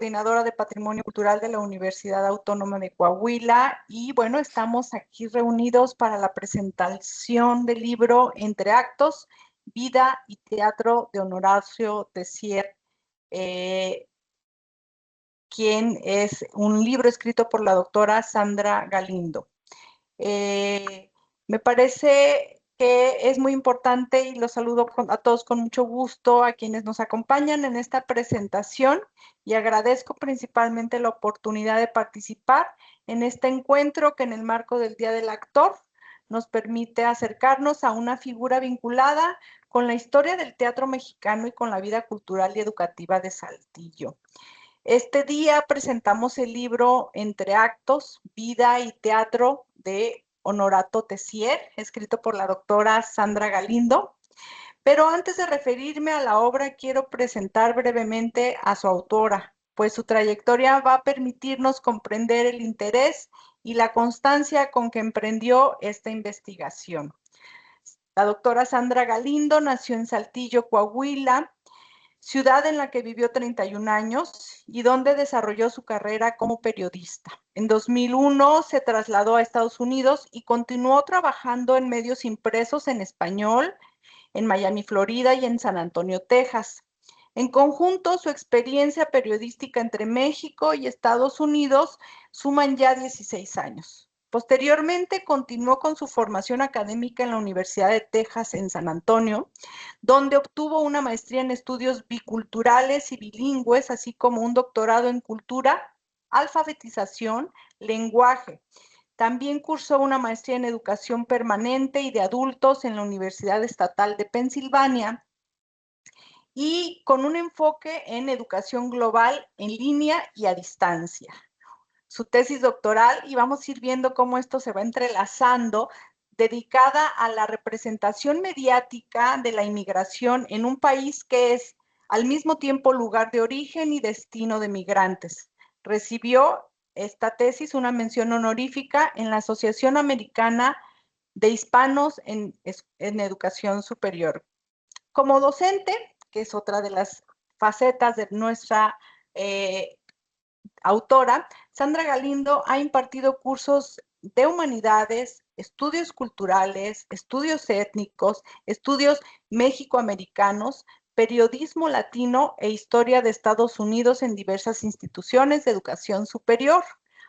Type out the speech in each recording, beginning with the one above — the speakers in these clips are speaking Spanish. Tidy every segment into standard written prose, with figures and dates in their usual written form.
coordinadora de Patrimonio Cultural de la Universidad Autónoma de Coahuila y bueno, estamos aquí reunidos para la presentación del libro Entre Actos, Vida y Teatro de Honoracio Tessier, quien es un libro escrito por la doctora Sandra Galindo. Me parece que es muy importante y los saludo a todos con mucho gusto a quienes nos acompañan en esta presentación y agradezco principalmente la oportunidad de participar en este encuentro que en el marco del Día del Actor nos permite acercarnos a una figura vinculada con la historia del teatro mexicano y con la vida cultural y educativa de Saltillo. Este día presentamos el libro Entre Actos, Vida y Teatro de Honorato Tessier, escrito por la doctora Sandra Galindo. Pero antes de referirme a la obra, quiero presentar brevemente a su autora, pues su trayectoria va a permitirnos comprender el interés y la constancia con que emprendió esta investigación. La doctora Sandra Galindo nació en Saltillo, Coahuila, ciudad en la que vivió 31 años y donde desarrolló su carrera como periodista. En 2001 se trasladó a Estados Unidos y continuó trabajando en medios impresos en español, en Miami, Florida y en San Antonio, Texas. En conjunto, su experiencia periodística entre México y Estados Unidos suman ya 16 años. Posteriormente, continuó con su formación académica en la Universidad de Texas en San Antonio, donde obtuvo una maestría en estudios biculturales y bilingües, así como un doctorado en cultura, alfabetización, lenguaje. También cursó una maestría en educación permanente y de adultos en la Universidad Estatal de Pensilvania y con un enfoque en educación global en línea y a distancia. Su tesis doctoral, y vamos a ir viendo cómo esto se va entrelazando, dedicada a la representación mediática de la inmigración en un país que es al mismo tiempo lugar de origen y destino de migrantes. Recibió esta tesis una mención honorífica en la Asociación Americana de Hispanos en Educación Superior. Como docente, que es otra de las facetas de nuestra autora, Sandra Galindo ha impartido cursos de humanidades, estudios culturales, estudios étnicos, estudios mexicoamericanos, periodismo latino e historia de Estados Unidos en diversas instituciones de educación superior.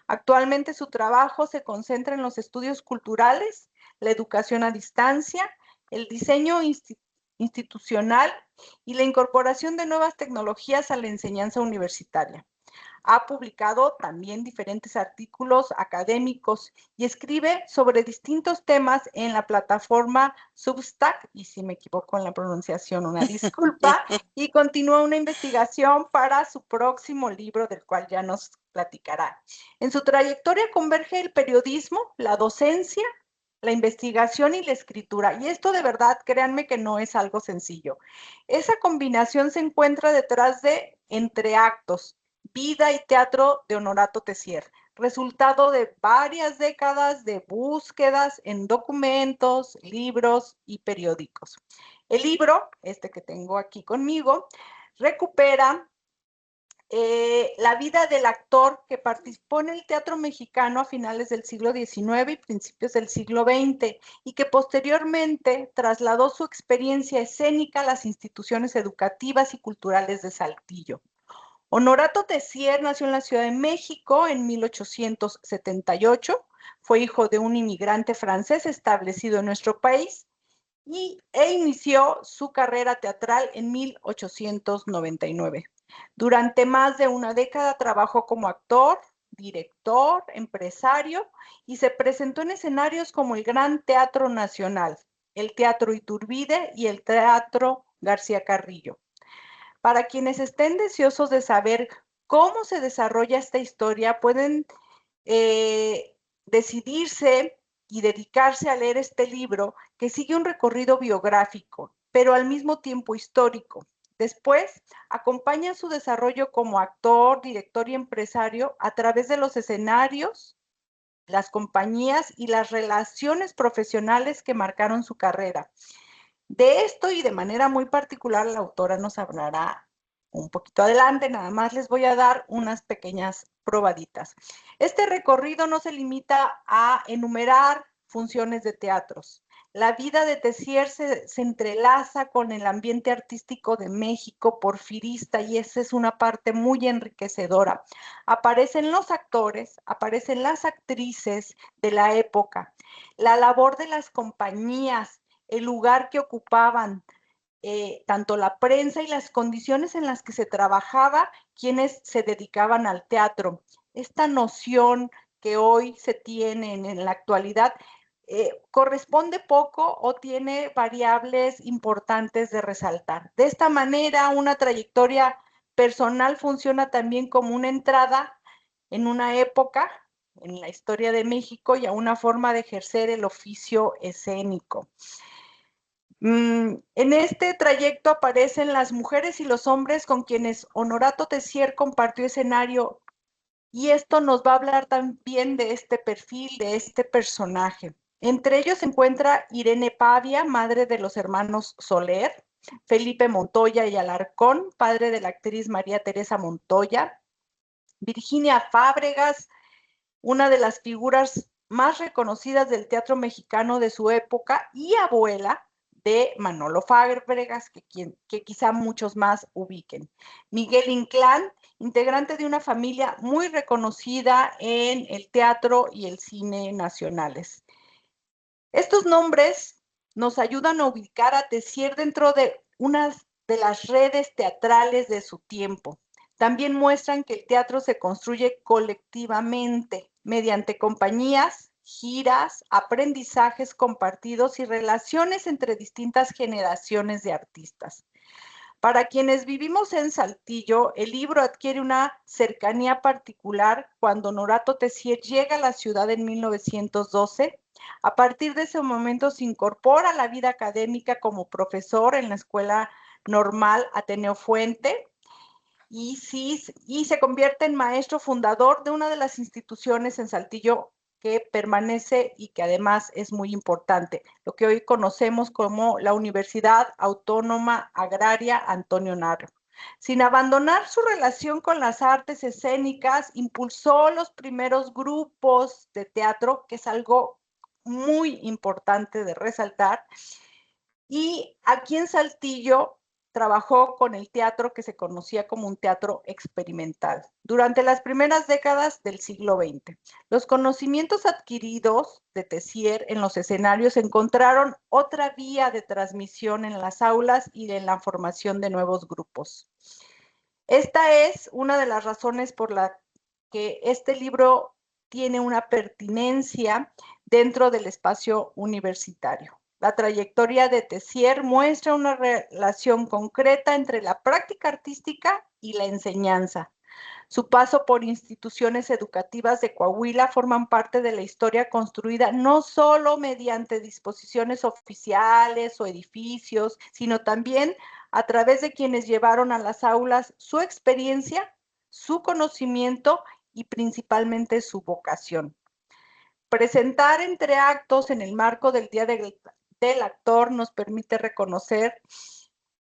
Actualmente su trabajo se concentra en los estudios culturales, la educación a distancia, el diseño institucional y la incorporación de nuevas tecnologías a la enseñanza universitaria. Ha publicado también diferentes artículos académicos y escribe sobre distintos temas en la plataforma Substack, y si me equivoco en la pronunciación, una disculpa, y continúa una investigación para su próximo libro, del cual ya nos platicará. En su trayectoria converge el periodismo, la docencia, la investigación y la escritura. Y esto de verdad, créanme que no es algo sencillo. Esa combinación se encuentra detrás de Entre Actos, Vida y Teatro de Honorato Tessier, resultado de varias décadas de búsquedas en documentos, libros y periódicos. El libro, este que tengo aquí conmigo, recupera la vida del actor que participó en el teatro mexicano a finales del siglo XIX y principios del siglo XX y que posteriormente trasladó su experiencia escénica a las instituciones educativas y culturales de Saltillo. Honorato Tessier nació en la Ciudad de México en 1878, fue hijo de un inmigrante francés establecido en nuestro país e inició su carrera teatral en 1899. Durante más de una década trabajó como actor, director, empresario y se presentó en escenarios como el Gran Teatro Nacional, el Teatro Iturbide y el Teatro García Carrillo. Para quienes estén deseosos de saber cómo se desarrolla esta historia, pueden decidirse y dedicarse a leer este libro que sigue un recorrido biográfico, pero al mismo tiempo histórico. Después, acompaña su desarrollo como actor, director y empresario a través de los escenarios, las compañías y las relaciones profesionales que marcaron su carrera. De esto y de manera muy particular, la autora nos hablará un poquito adelante, nada más les voy a dar unas pequeñas probaditas. Este recorrido no se limita a enumerar funciones de teatros. La vida de Tessier se entrelaza con el ambiente artístico de México porfirista y esa es una parte muy enriquecedora. Aparecen los actores, aparecen las actrices de la época, la labor de las compañías, el lugar que ocupaban, tanto la prensa y las condiciones en las que se trabajaba quienes se dedicaban al teatro. Esta noción que hoy se tiene en la actualidad corresponde poco o tiene variables importantes de resaltar. De esta manera, una trayectoria personal funciona también como una entrada en una época en la historia de México y a una forma de ejercer el oficio escénico. En este trayecto aparecen las mujeres y los hombres con quienes Honorato Tessier compartió escenario y esto nos va a hablar también de este perfil, de este personaje. Entre ellos se encuentra Irene Pavia, madre de los hermanos Soler, Felipe Montoya y Alarcón, padre de la actriz María Teresa Montoya, Virginia Fábregas, una de las figuras más reconocidas del teatro mexicano de su época y abuela de Manolo Fábregas, que quizá muchos más ubiquen. Miguel Inclán, integrante de una familia muy reconocida en el teatro y el cine nacionales. Estos nombres nos ayudan a ubicar a Tessier dentro de unas de las redes teatrales de su tiempo. También muestran que el teatro se construye colectivamente mediante compañías, giras, aprendizajes compartidos y relaciones entre distintas generaciones de artistas. Para quienes vivimos en Saltillo, el libro adquiere una cercanía particular cuando Honorato Tessier llega a la ciudad en 1912. A partir de ese momento se incorpora a la vida académica como profesor en la Escuela Normal Ateneo Fuente y se convierte en maestro fundador de una de las instituciones en Saltillo que permanece y que además es muy importante, lo que hoy conocemos como la Universidad Autónoma Agraria Antonio Narro. Sin abandonar su relación con las artes escénicas, impulsó los primeros grupos de teatro, que es algo muy importante de resaltar, y aquí en Saltillo trabajó con el teatro que se conocía como un teatro experimental durante las primeras décadas del siglo XX. Los conocimientos adquiridos de Tessier en los escenarios encontraron otra vía de transmisión en las aulas y en la formación de nuevos grupos. Esta es una de las razones por la que este libro tiene una pertinencia dentro del espacio universitario. La trayectoria de Tessier muestra una relación concreta entre la práctica artística y la enseñanza. Su paso por instituciones educativas de Coahuila forman parte de la historia construida no solo mediante disposiciones oficiales o edificios, sino también a través de quienes llevaron a las aulas su experiencia, su conocimiento y principalmente su vocación. Presentar entre actos en el marco del Día del Actor nos permite reconocer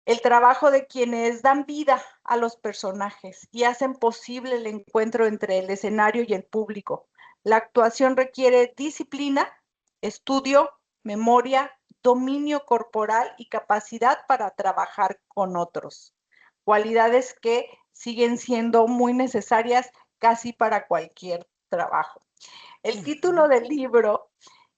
el trabajo de quienes dan vida a los personajes y hacen posible el encuentro entre el escenario y el público. La actuación requiere disciplina, estudio, memoria, dominio corporal y capacidad para trabajar con otros. Cualidades que siguen siendo muy necesarias casi para cualquier trabajo. El título del libro,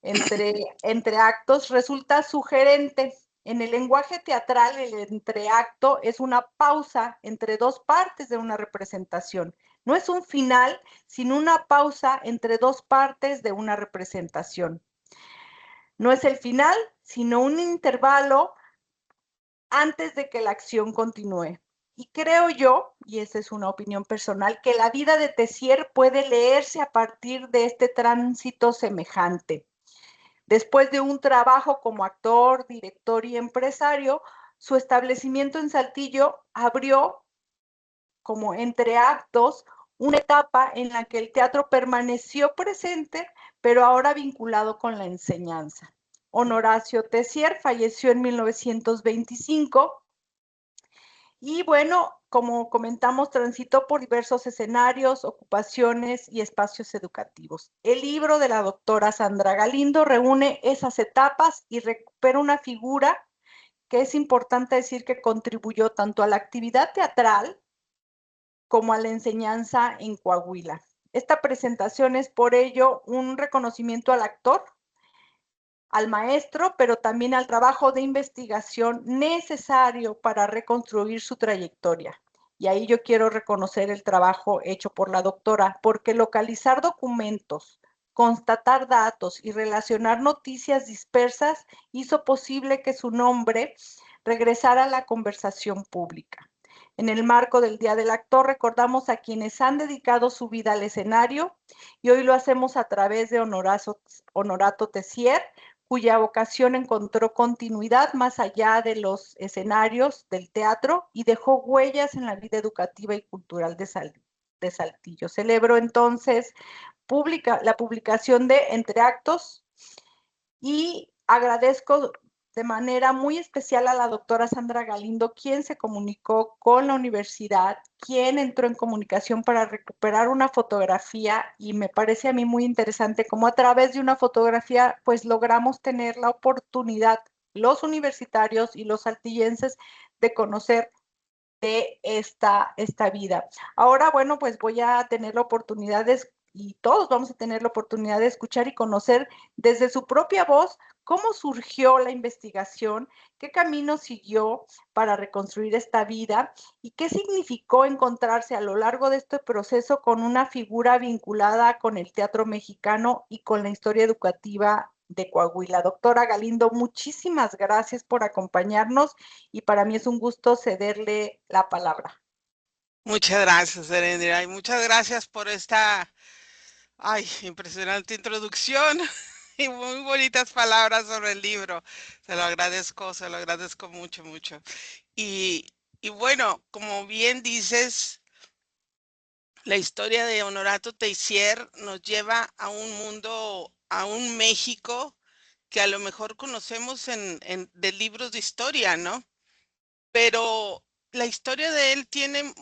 entre actos, resulta sugerente. En el lenguaje teatral, el entreacto es una pausa entre dos partes de una representación. No es un final, sino una pausa entre dos partes de una representación. No es el final, sino un intervalo antes de que la acción continúe. Y creo yo, y esa es una opinión personal, que la vida de Tessier puede leerse a partir de este tránsito semejante. Después de un trabajo como actor, director y empresario, su establecimiento en Saltillo abrió, como entre actos, una etapa en la que el teatro permaneció presente, pero ahora vinculado con la enseñanza. Honoracio Tessier falleció en 1925 Y bueno, como comentamos, transitó por diversos escenarios, ocupaciones y espacios educativos. El libro de la doctora Sandra Galindo reúne esas etapas y recupera una figura que es importante decir que contribuyó tanto a la actividad teatral como a la enseñanza en Coahuila. Esta presentación es por ello un reconocimiento al actor, al maestro, pero también al trabajo de investigación necesario para reconstruir su trayectoria. Y ahí yo quiero reconocer el trabajo hecho por la doctora, porque localizar documentos, constatar datos y relacionar noticias dispersas hizo posible que su nombre regresara a la conversación pública. En el marco del Día del Actor recordamos a quienes han dedicado su vida al escenario y hoy lo hacemos a través de Honorato Tessier, cuya vocación encontró continuidad más allá de los escenarios del teatro y dejó huellas en la vida educativa y cultural de Saltillo. Celebro entonces la publicación de Entre Actos y agradezco de manera muy especial a la doctora Sandra Galindo, quien se comunicó con la universidad, quien entró en comunicación para recuperar una fotografía y me parece a mí muy interesante cómo a través de una fotografía pues logramos tener la oportunidad, los universitarios y los saltillenses, de conocer de esta vida. Ahora, bueno, pues voy a tener la oportunidad y todos vamos a tener la oportunidad de escuchar y conocer desde su propia voz cómo surgió la investigación, qué camino siguió para reconstruir esta vida y qué significó encontrarse a lo largo de este proceso con una figura vinculada con el teatro mexicano y con la historia educativa de Coahuila. Doctora Galindo, muchísimas gracias por acompañarnos y para mí es un gusto cederle la palabra. Muchas gracias, Erendira, y muchas gracias por esta, impresionante introducción y muy bonitas palabras sobre el libro. Se lo agradezco mucho, mucho. Y, y bueno, como bien dices, la historia de Honorato Teissier nos lleva a un mundo, a un México que a lo mejor conocemos de libros de historia, ¿no? Pero la historia de él tiene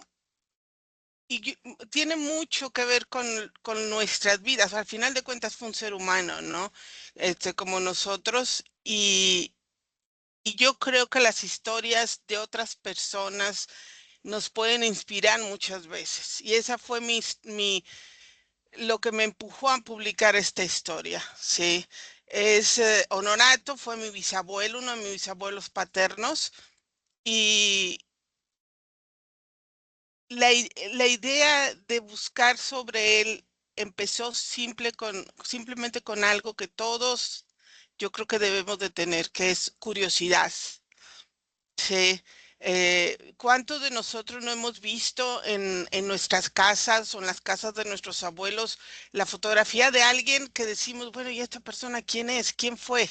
mucho que ver con nuestras vidas. Al final de cuentas fue un ser humano, ¿no? Como nosotros. Y yo creo que las historias de otras personas nos pueden inspirar muchas veces. Y esa fue lo que me empujó a publicar esta historia, ¿sí? Honorato fue mi bisabuelo, uno de mis bisabuelos paternos. Y la idea de buscar sobre él empezó simplemente con algo que todos yo creo que debemos de tener, que es curiosidad. Sí. ¿Cuántos de nosotros no hemos visto en nuestras casas o en las casas de nuestros abuelos la fotografía de alguien que decimos, bueno, ¿y esta persona quién es? ¿Quién fue?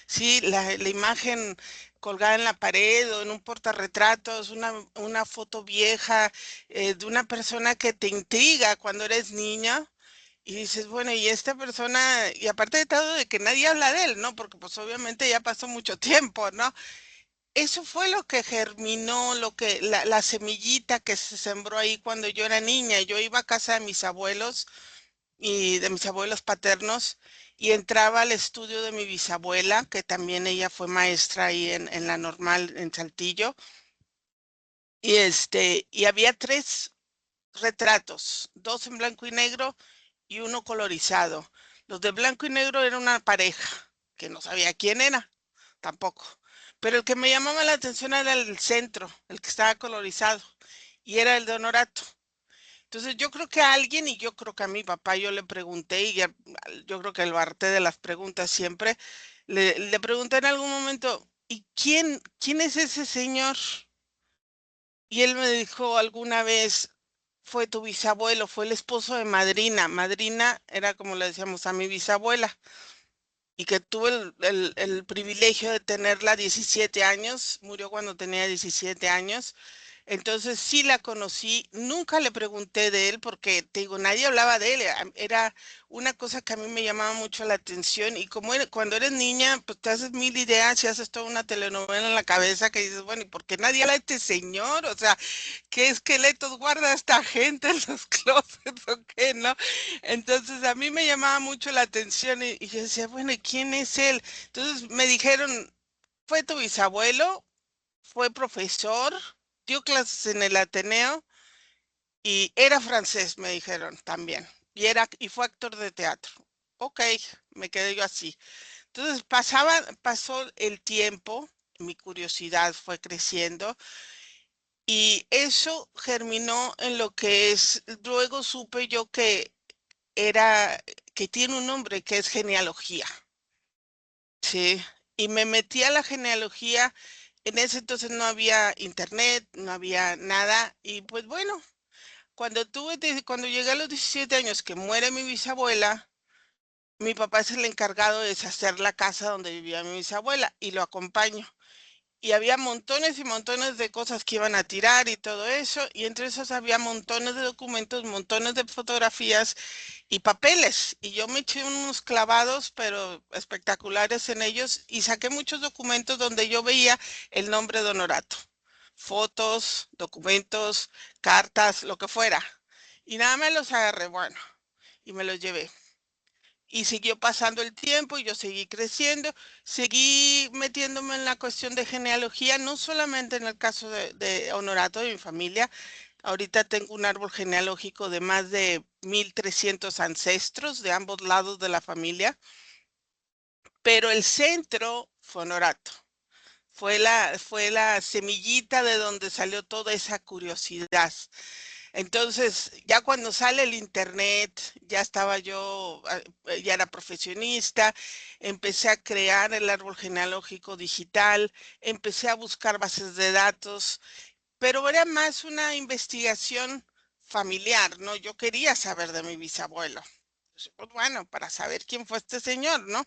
Sí, la imagen colgada en la pared o en un portarretratos, una foto vieja de una persona que te intriga cuando eres niña y dices, bueno, y esta persona, y aparte de todo de que nadie habla de él, ¿no? Porque pues obviamente ya pasó mucho tiempo, ¿no? Eso fue lo que germinó, la semillita que se sembró ahí cuando yo era niña. Yo iba a casa de mis abuelos y de mis abuelos paternos y entraba al estudio de mi bisabuela, que también ella fue maestra ahí en la normal en Saltillo, y había tres retratos, dos en blanco y negro y uno colorizado. Los de blanco y negro era una pareja, que no sabía quién era, tampoco. Pero el que me llamaba la atención era el centro, el que estaba colorizado, y era el de Honorato. Entonces yo creo que a alguien, y yo creo que a mi papá, yo le pregunté, yo creo que lo harté de las preguntas siempre, le pregunté en algún momento, ¿y quién es ese señor? Y él me dijo alguna vez, fue tu bisabuelo, fue el esposo de Madrina. Madrina era como le decíamos a mi bisabuela, y que tuve el privilegio de tenerla 17 años, murió cuando tenía 17 años. Entonces sí la conocí, nunca le pregunté de él porque, te digo, nadie hablaba de él, era una cosa que a mí me llamaba mucho la atención y como cuando eres niña, pues te haces mil ideas y haces toda una telenovela en la cabeza que dices, bueno, ¿y por qué nadie habla de este señor? O sea, ¿qué esqueletos guarda esta gente en los closets o qué, no? Entonces a mí me llamaba mucho la atención y yo decía, bueno, ¿y quién es él? Entonces me dijeron, fue tu bisabuelo, fue profesor, dio clases en el Ateneo y era francés, me dijeron también. Y fue actor de teatro. Ok, me quedé yo así. Entonces pasó el tiempo, mi curiosidad fue creciendo y eso germinó en lo que es, luego supe yo era, que tiene un nombre que es genealogía. Sí, y me metí a la genealogía. En ese entonces no había internet, no había nada. Y pues bueno, cuando llegué a los 17 años que muere mi bisabuela, mi papá es el encargado de deshacer la casa donde vivía mi bisabuela y lo acompaño. Y había montones y montones de cosas que iban a tirar y todo eso, y entre esos había montones de documentos, montones de fotografías y papeles. Y yo me eché unos clavados, pero espectaculares en ellos, y saqué muchos documentos donde yo veía el nombre de Honorato. Fotos, documentos, cartas, lo que fuera. Y nada me los agarré, bueno, y me los llevé. Y siguió pasando el tiempo y yo seguí creciendo, seguí metiéndome en la cuestión de genealogía, no solamente en el caso de Honorato, de mi familia. Ahorita tengo un árbol genealógico de más de 1,300 ancestros de ambos lados de la familia, pero el centro fue Honorato. Fue la semillita de donde salió toda esa curiosidad. Entonces, ya cuando sale el internet, ya estaba yo, ya era profesionista, empecé a crear el árbol genealógico digital, empecé a buscar bases de datos, pero era más una investigación familiar, ¿no? Yo quería saber de mi bisabuelo. Pues bueno, para saber quién fue este señor, ¿no?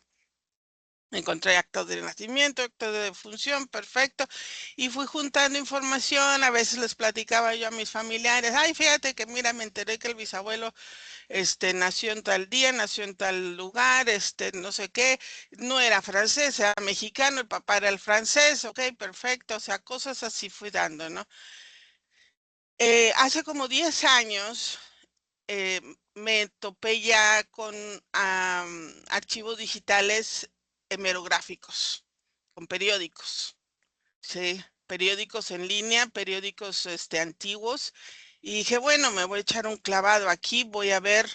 Encontré actos de nacimiento, actos de defunción, perfecto. Y fui juntando información, a veces les platicaba yo a mis familiares, ay, fíjate que mira, me enteré que el bisabuelo, nació en tal día, nació en tal lugar, no sé qué, no era francés, era mexicano, el papá era el francés, ok, perfecto, o sea, cosas así fui dando, ¿no? Hace como 10 años me topé ya con archivos digitales hemerográficos, con periódicos, ¿sí? Periódicos en línea, periódicos antiguos. Y dije, bueno, me voy a echar un clavado aquí, voy a ver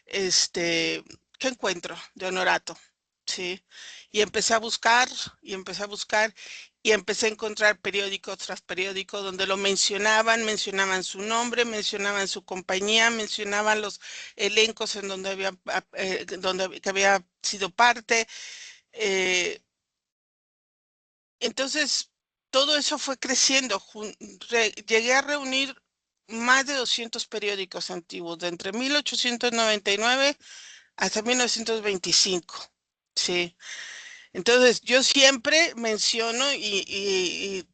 este, qué encuentro de Honorato, ¿sí? Y empecé a buscar, y empecé a buscar, y empecé a encontrar periódicos tras periódicos donde lo mencionaban su nombre, mencionaban su compañía, mencionaban los elencos en donde que había sido parte. eh, entonces, todo eso fue creciendo. Llegué a reunir más de 200 periódicos antiguos, de entre 1899 hasta 1925. Sí. Entonces, yo siempre menciono y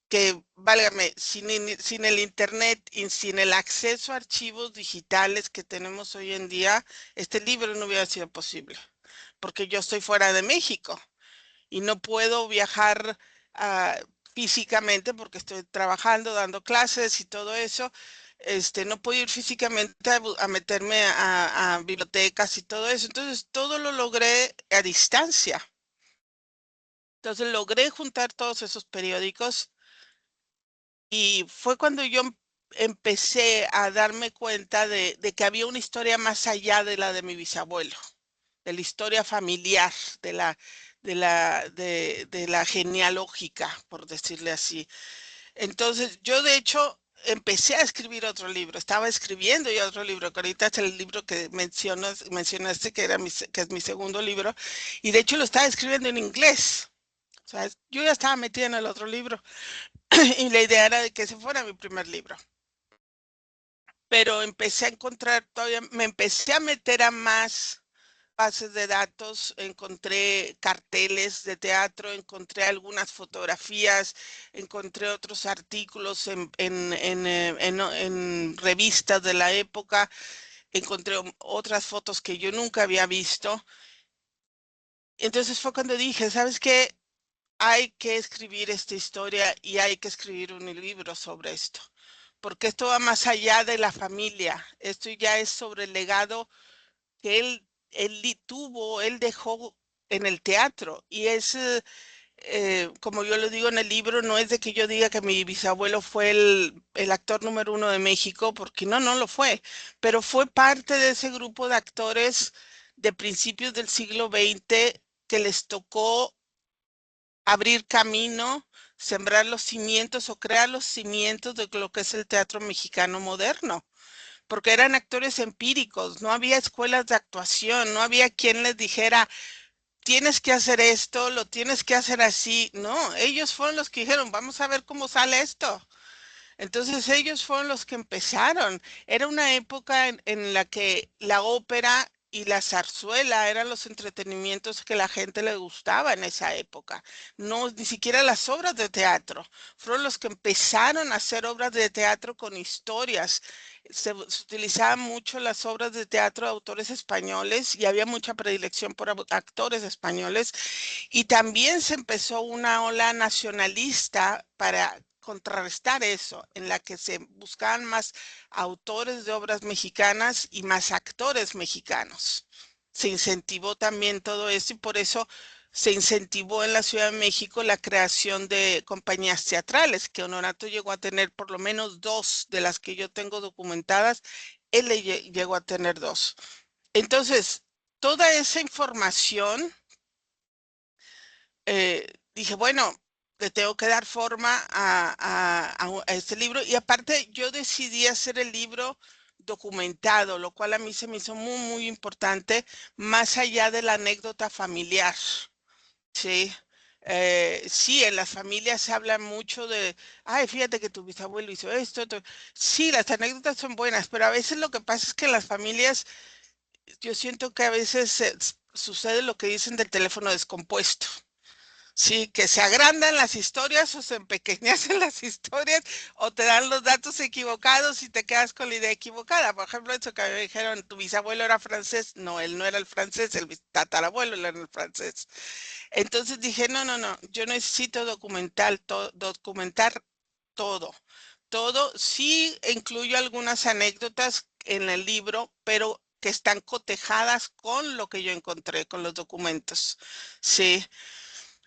que, válgame, sin el Internet y sin el acceso a archivos digitales que tenemos hoy en día, este libro no hubiera sido posible, porque yo estoy fuera de México y no puedo viajar ah, físicamente porque estoy trabajando, dando clases y todo eso. No puedo ir físicamente a meterme a bibliotecas y todo eso. Entonces, todo lo logré a distancia. Entonces, logré juntar todos esos periódicos y fue cuando yo empecé a darme cuenta de que había una historia más allá de la de mi bisabuelo, de la historia familiar, de la genealógica, por decirle así. Entonces, yo de hecho empecé a escribir otro libro, estaba escribiendo ya otro libro, que ahorita es el libro que mencionaste, que es mi segundo libro, y de hecho lo estaba escribiendo en inglés. O sea, yo ya estaba metida en el otro libro y la idea era de que ese fuera mi primer libro. Pero empecé a encontrar todavía, me empecé a meter a más bases de datos, encontré carteles de teatro, encontré algunas fotografías, encontré otros artículos en revistas de la época, encontré otras fotos que yo nunca había visto. Entonces fue cuando dije, ¿sabes qué? Hay que escribir esta historia y hay que escribir un libro sobre esto, porque esto va más allá de la familia, esto ya es sobre el legado que él dejó en el teatro y es, como yo lo digo en el libro, no es de que yo diga que mi bisabuelo fue el actor número uno de México, porque no, no lo fue, pero fue parte de ese grupo de actores de principios del siglo XX que les tocó abrir camino, sembrar los cimientos o crear los cimientos de lo que es el teatro mexicano moderno, porque eran actores empíricos, no había escuelas de actuación, no había quien les dijera, tienes que hacer esto, lo tienes que hacer así. No, ellos fueron los que dijeron, vamos a ver cómo sale esto. Entonces ellos fueron los que empezaron. Era una época en la que la ópera y la zarzuela eran los entretenimientos que la gente le gustaba en esa época. No, ni siquiera las obras de teatro. Fueron los que empezaron a hacer obras de teatro con historias. Se utilizaban mucho las obras de teatro de autores españoles y había mucha predilección por actores españoles. Y también se empezó una ola nacionalista para contrarrestar eso, en la que se buscaban más autores de obras mexicanas y más actores mexicanos. Se incentivó también todo eso y por eso se incentivó en la Ciudad de México la creación de compañías teatrales, que Honorato llegó a tener por lo menos dos de las que yo tengo documentadas, él llegó a tener dos. Entonces, toda esa información dije, bueno, le tengo que dar forma a este libro. Y aparte, yo decidí hacer el libro documentado, lo cual a mí se me hizo muy, muy importante, más allá de la anécdota familiar. Sí. Sí, en las familias se habla mucho de, ay, fíjate que tu bisabuelo hizo esto. Sí, las anécdotas son buenas, pero a veces lo que pasa es que en las familias, yo siento que a veces sucede lo que dicen del teléfono descompuesto. Sí, que se agrandan las historias o se empequeñecen las historias o te dan los datos equivocados y te quedas con la idea equivocada. Por ejemplo, eso que me dijeron, tu bisabuelo era francés. No, él no era el francés, el tatarabuelo era el francés. Entonces dije, no, no, no, yo necesito documentar todo. Todo, sí incluyo algunas anécdotas en el libro, pero que están cotejadas con lo que yo encontré, con los documentos. Sí.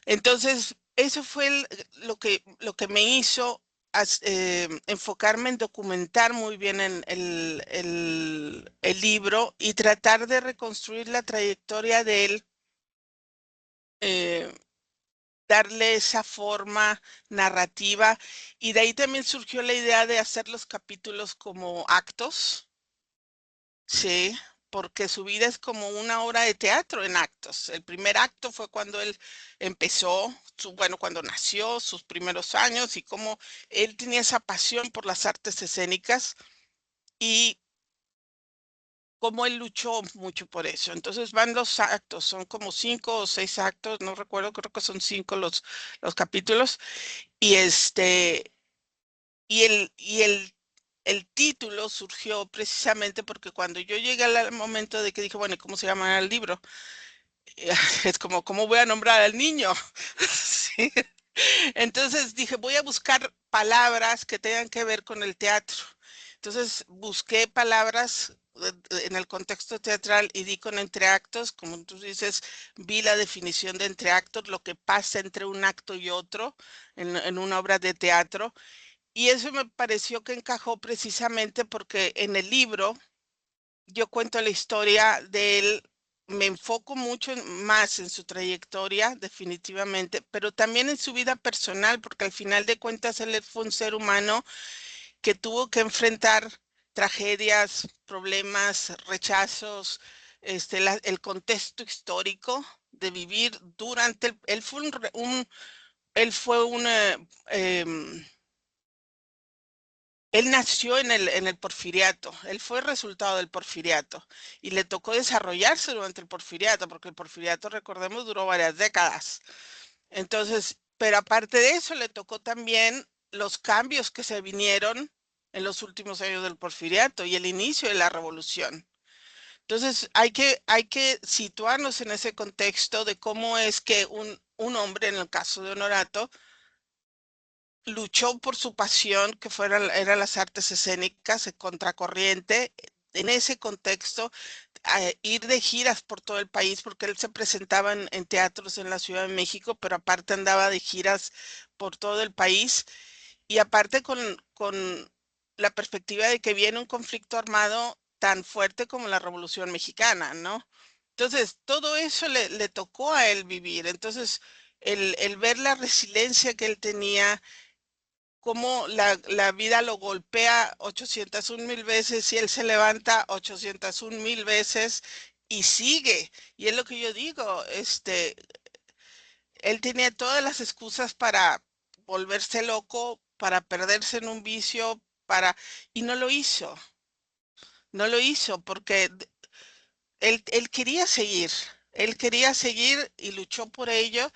Entonces, eso fue lo que me hizo enfocarme en documentar muy bien el libro y tratar de reconstruir la trayectoria de él, eh, darle esa forma narrativa. Y de ahí también surgió la idea de hacer los capítulos como actos. Sí, porque su vida es como una obra de teatro en actos. El primer acto fue cuando él empezó, bueno, cuando nació, sus primeros años y cómo él tenía esa pasión por las artes escénicas y cómo él luchó mucho por eso. Entonces van los actos, son como 5 o 6 actos, no recuerdo, creo que son 5 los capítulos. Y el título surgió precisamente porque cuando yo llegué al momento de que dije, bueno, ¿cómo se llama el libro? Es como, ¿cómo voy a nombrar al niño? Sí. Entonces dije, voy a buscar palabras que tengan que ver con el teatro. Entonces busqué palabras en el contexto teatral y di con entreactos, como tú dices, vi la definición de entreactos, lo que pasa entre un acto y otro en una obra de teatro. Y eso me pareció que encajó precisamente porque en el libro yo cuento la historia de él, me enfoco mucho más en su trayectoria, definitivamente, pero también en su vida personal, porque al final de cuentas él fue un ser humano que tuvo que enfrentar tragedias, problemas, rechazos, el contexto histórico de vivir durante él fue él fue un él nació en el porfiriato, él fue resultado del porfiriato y le tocó desarrollarse durante el porfiriato, porque el porfiriato, recordemos, duró varias décadas. Entonces, pero aparte de eso, le tocó también los cambios que se vinieron en los últimos años del porfiriato y el inicio de la revolución. Entonces, hay que situarnos en ese contexto de cómo es que un hombre, en el caso de Honorato, luchó por su pasión, que eran las artes escénicas, contracorriente. En ese contexto, ir de giras por todo el país, porque él se presentaba en teatros en la Ciudad de México, pero aparte andaba de giras por todo el país, y aparte con la perspectiva de que viene un conflicto armado tan fuerte como la Revolución Mexicana, ¿no? Entonces, todo eso le tocó a él vivir. Entonces, el ver la resiliencia que él tenía, cómo la vida lo golpea 801,000 veces y él se levanta 801,000 veces y sigue. Y es lo que yo digo, él tenía todas las excusas para volverse loco, para perderse en un vicio, y no lo hizo. No lo hizo porque él quería seguir y luchó por ello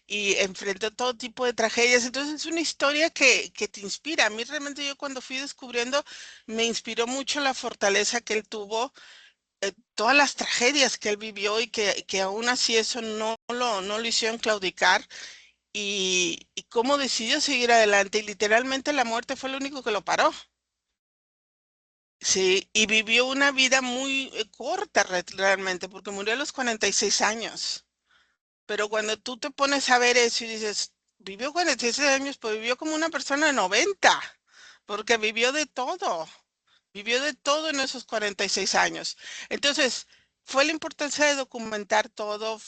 y enfrentó todo tipo de tragedias. Entonces es una historia que te inspira. A mí realmente yo cuando fui descubriendo me inspiró mucho la fortaleza que él tuvo, todas las tragedias que él vivió y que aún así eso no lo hicieron claudicar y cómo decidió seguir adelante y literalmente la muerte fue lo único que lo paró. Sí, y vivió una vida muy corta realmente, porque murió a los 46 años. Pero cuando tú te pones a ver eso y dices, vivió 46 años, pues vivió como una persona de 90, porque vivió de todo en esos 46 años. Entonces, fue la importancia de documentar todo,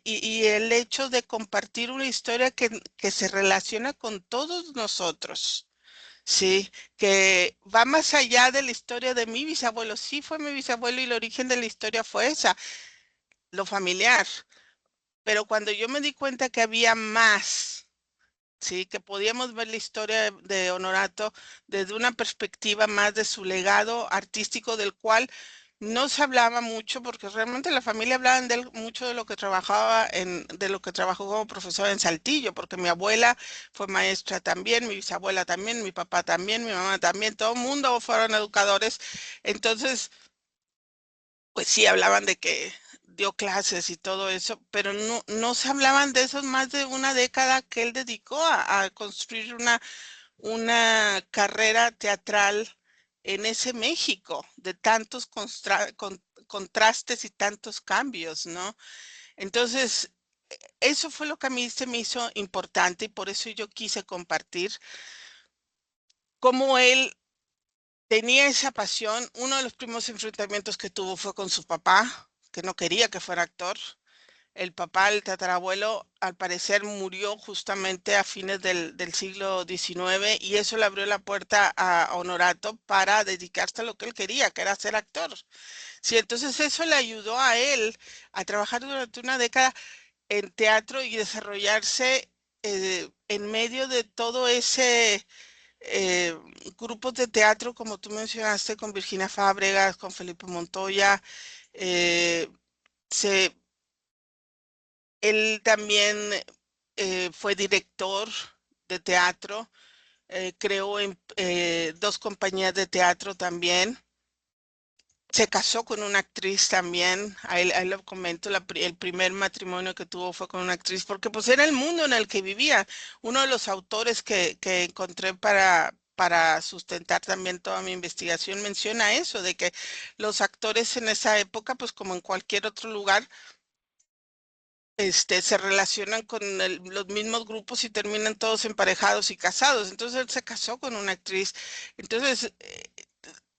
y el hecho de compartir una historia que se relaciona con todos nosotros. Sí, que va más allá de la historia de mi bisabuelo. Sí fue mi bisabuelo y el origen de la historia fue esa, lo familiar. Pero cuando yo me di cuenta que había más, sí, que podíamos ver la historia de Honorato desde una perspectiva más de su legado artístico, del cual no se hablaba mucho, porque realmente la familia hablaba de él mucho de lo que de lo que trabajó como profesor en Saltillo, porque mi abuela fue maestra también, mi bisabuela también, mi papá también, mi mamá también, todo el mundo fueron educadores. Entonces, pues sí, hablaban de que dio clases y todo eso, pero no se hablaban de esos más de una década que él dedicó a construir una carrera teatral en ese México de tantos contrastes y tantos cambios, ¿no? Entonces, eso fue lo que a mí se me hizo importante y por eso yo quise compartir cómo él tenía esa pasión. Uno de los primeros enfrentamientos que tuvo fue con su papá, que no quería que fuera actor. El papá, el tatarabuelo, al parecer murió justamente a fines del siglo XIX y eso le abrió la puerta a Honorato para dedicarse a lo que él quería, que era ser actor. Sí, entonces eso le ayudó a él a trabajar durante una década en teatro y desarrollarse en medio de todo ese eh, grupos de teatro, como tú mencionaste, con Virginia Fábregas, con Felipe Montoya. eh, se, Él también fue director de teatro, creó dos compañías de teatro también. Se casó con una actriz también, a él lo comento, el primer matrimonio que tuvo fue con una actriz, porque pues era el mundo en el que vivía. Uno de los autores que encontré para sustentar también toda mi investigación menciona eso, de que los actores en esa época, pues como en cualquier otro lugar, se relacionan con los mismos grupos y terminan todos emparejados y casados. Entonces él se casó con una actriz. Entonces,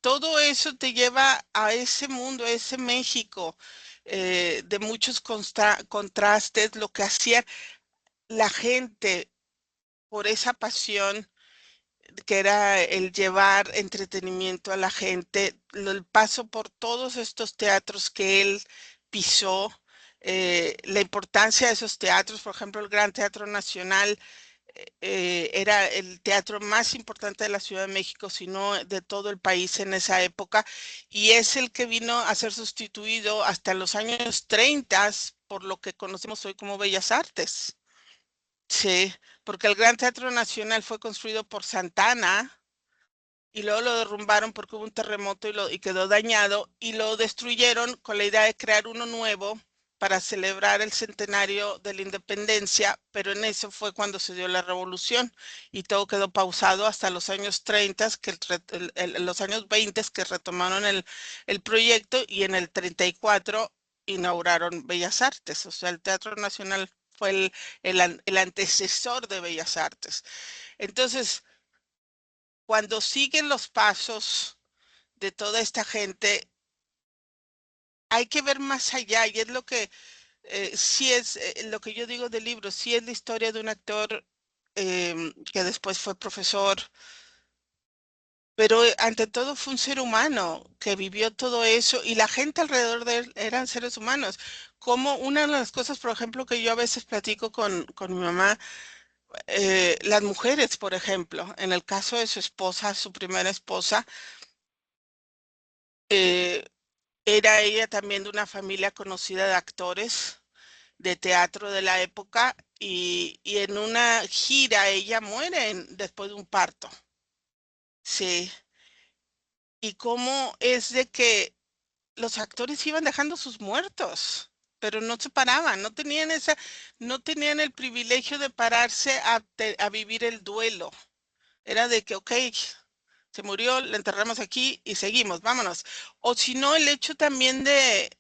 todo eso te lleva a ese mundo, a ese México de muchos contrastes, lo que hacía la gente por esa pasión que era el llevar entretenimiento a la gente, el paso por todos estos teatros que él pisó, la importancia de esos teatros, por ejemplo, el Gran Teatro Nacional. era el teatro más importante de la Ciudad de México, sino de todo el país en esa época, y es el que vino a ser sustituido hasta los años 30 por lo que conocemos hoy como Bellas Artes. Sí, porque el Gran Teatro Nacional fue construido por Santana y luego lo derrumbaron porque hubo un terremoto y quedó dañado y lo destruyeron con la idea de crear uno nuevo para celebrar el centenario de la independencia, pero en eso fue cuando se dio la revolución y todo quedó pausado hasta los años 30, los años 20 que retomaron el proyecto y en el 34 inauguraron Bellas Artes, o sea, el Teatro Nacional fue el antecesor de Bellas Artes. Entonces, cuando siguen los pasos de toda esta gente, hay que ver más allá y es lo que sí es lo que yo digo del libro, sí es la historia de un actor que después fue profesor, pero ante todo fue un ser humano que vivió todo eso y la gente alrededor de él eran seres humanos. Como una de las cosas, por ejemplo, que yo a veces platico con mi mamá, las mujeres, por ejemplo, en el caso de su esposa, su primera esposa, eh, era ella también de una familia conocida de actores de teatro de la época y en una gira ella muere después de un parto. Sí. Y cómo es de que los actores iban dejando sus muertos, pero no se paraban, no tenían el privilegio de pararse a vivir el duelo. Era de que, ok, se murió, la enterramos aquí y seguimos, vámonos. O si no, el hecho también de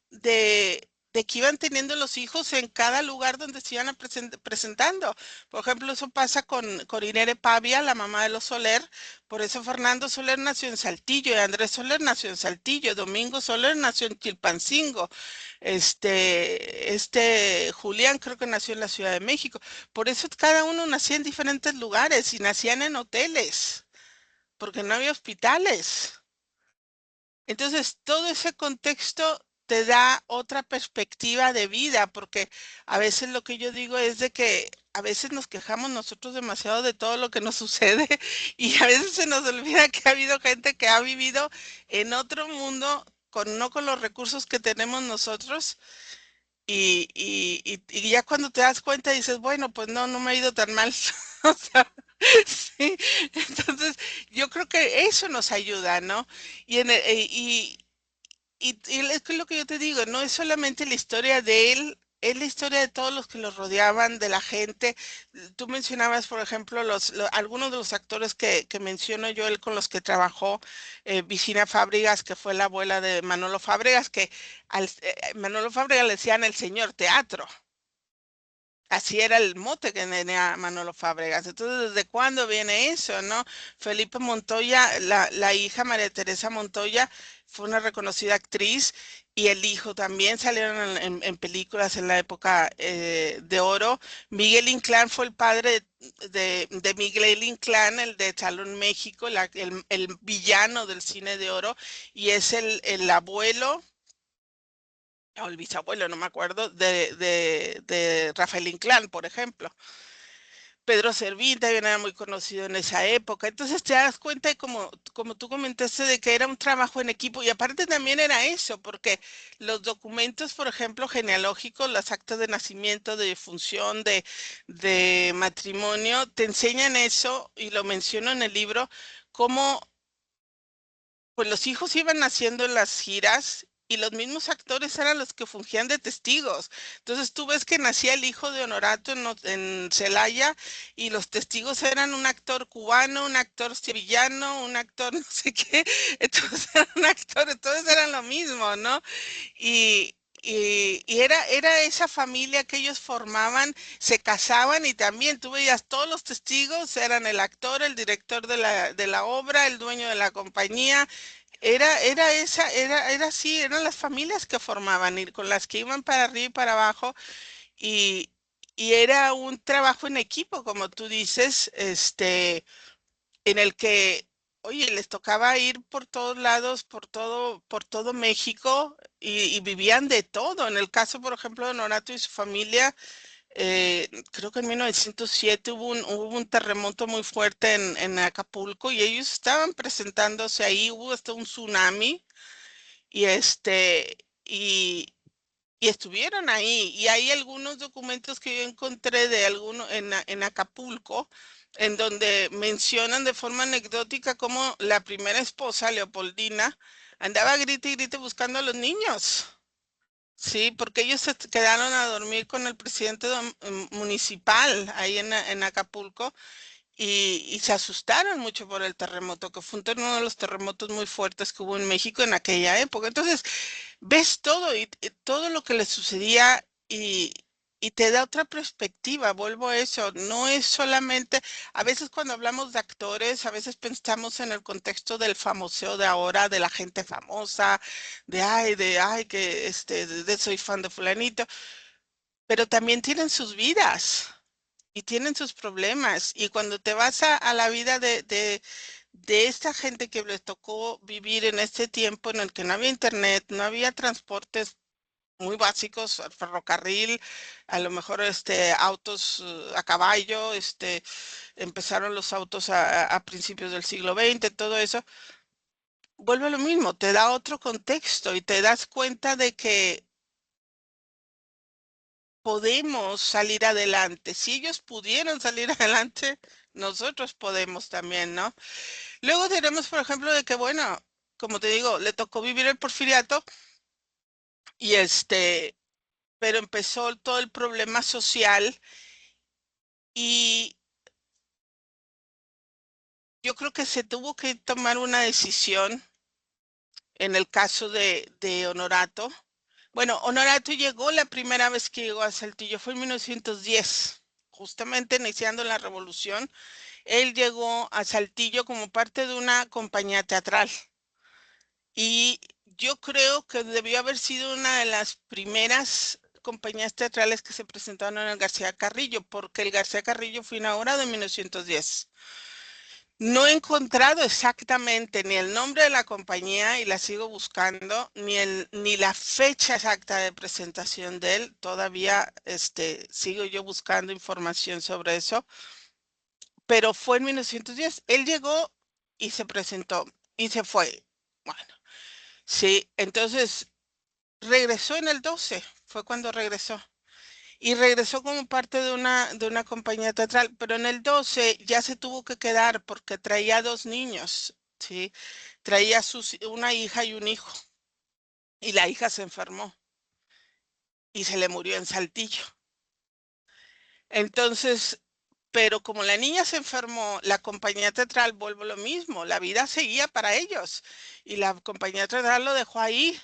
que iban teniendo los hijos en cada lugar donde se iban presentando. Por ejemplo, eso pasa con Irene Pavia, la mamá de los Soler. Por eso Fernando Soler nació en Saltillo, y Andrés Soler nació en Saltillo, Domingo Soler nació en Chilpancingo, Julián creo que nació en la Ciudad de México. Por eso cada uno nacía en diferentes lugares y nacían en hoteles porque no había hospitales. Entonces, todo ese contexto te da otra perspectiva de vida, porque a veces lo que yo digo es de que a veces nos quejamos nosotros demasiado de todo lo que nos sucede y a veces se nos olvida que ha habido gente que ha vivido en otro mundo, no con los recursos que tenemos nosotros, y ya cuando te das cuenta dices, bueno, pues no, no me ha ido tan mal. O sea, sí. Entonces, yo creo que eso nos ayuda, ¿no? Y, y es que lo que yo te digo, no es solamente la historia de él, es la historia de todos los que lo rodeaban, de la gente. Tú mencionabas, por ejemplo, algunos de los actores que menciono yo, él con los que trabajó, Virginia Fábregas, que fue la abuela de Manolo Fábregas, que Manolo Fábregas le decían el señor teatro. Así era el mote que tenía Manolo Fábregas. Entonces, ¿desde cuándo viene eso, no? Felipe Montoya, la hija María Teresa Montoya, fue una reconocida actriz y el hijo también salieron en películas en la época de oro. Miguel Inclán fue el padre de Miguel Inclán, el de Salón México, el villano del cine de oro, y es el abuelo o el bisabuelo, no me acuerdo, de Rafael Inclán, por ejemplo. Pedro Servín también era muy conocido en esa época. Entonces te das cuenta de como tú comentaste de que era un trabajo en equipo y aparte también era eso, porque los documentos, por ejemplo, genealógicos, las actas de nacimiento, de función, de matrimonio, te enseñan eso y lo menciono en el libro, cómo pues los hijos iban naciendo en las giras y los mismos actores eran los que fungían de testigos. Entonces tú ves que nacía el hijo de Honorato en Celaya y los testigos eran un actor cubano, un actor sevillano, un actor no sé qué. Entonces eran actores, todos eran lo mismo, ¿no? Y era esa familia que ellos formaban, se casaban y también tú veías todos los testigos, eran el actor, el director de la obra, el dueño de la compañía, era así, eran las familias que formaban y con las que iban para arriba y para abajo y, y era un trabajo en equipo, como tú dices, en el que, oye, les tocaba ir por todos lados, por todo México y vivían de todo. En el caso, por ejemplo, de Norato y su familia, creo que en 1907 hubo un terremoto muy fuerte en Acapulco y ellos estaban presentándose ahí, hubo hasta un tsunami y y estuvieron ahí. Y hay algunos documentos que yo encontré de alguno en Acapulco, en donde mencionan de forma anecdótica cómo la primera esposa, Leopoldina, andaba grite y grite buscando a los niños. Sí, porque ellos se quedaron a dormir con el presidente municipal ahí en Acapulco y se asustaron mucho por el terremoto, que fue uno de los terremotos muy fuertes que hubo en México en aquella época. Entonces, ves todo y todo lo que le sucedía y te da otra perspectiva, vuelvo a eso, no es solamente, a veces cuando hablamos de actores, a veces pensamos en el contexto del famoseo de ahora, de la gente famosa, de ay, que soy fan de fulanito, pero también tienen sus vidas y tienen sus problemas. Y cuando te vas a la vida de esta gente que les tocó vivir en este tiempo en el que no había internet, no había transportes muy básicos, al ferrocarril, a lo mejor autos a caballo, empezaron los autos a principios del siglo XX, todo eso, vuelve a lo mismo, te da otro contexto y te das cuenta de que podemos salir adelante. Si ellos pudieron salir adelante, nosotros podemos también, ¿no? Luego tenemos, por ejemplo, de que, bueno, como te digo, le tocó vivir el porfiriato y pero empezó todo el problema social y yo creo que se tuvo que tomar una decisión en el caso de Honorato. Bueno, Honorato llegó la primera vez que llegó a Saltillo, fue en 1910, justamente iniciando la revolución. Él llegó a Saltillo como parte de una compañía teatral y yo creo que debió haber sido una de las primeras compañías teatrales que se presentaron en el García Carrillo, porque el García Carrillo fue inaugurado en 1910. No he encontrado exactamente ni el nombre de la compañía y la sigo buscando, ni la fecha exacta de presentación de él. Todavía sigo yo buscando información sobre eso, pero fue en 1910. Él llegó y se presentó y se fue. Bueno, sí, entonces regresó en el 12, fue cuando regresó. Y regresó como parte de una compañía teatral, pero en el 12 ya se tuvo que quedar porque traía dos niños, ¿sí? Traía una hija y un hijo, y la hija se enfermó y se le murió en Saltillo. Entonces, pero como la niña se enfermó, la compañía teatral vuelve lo mismo, la vida seguía para ellos, y la compañía teatral lo dejó ahí,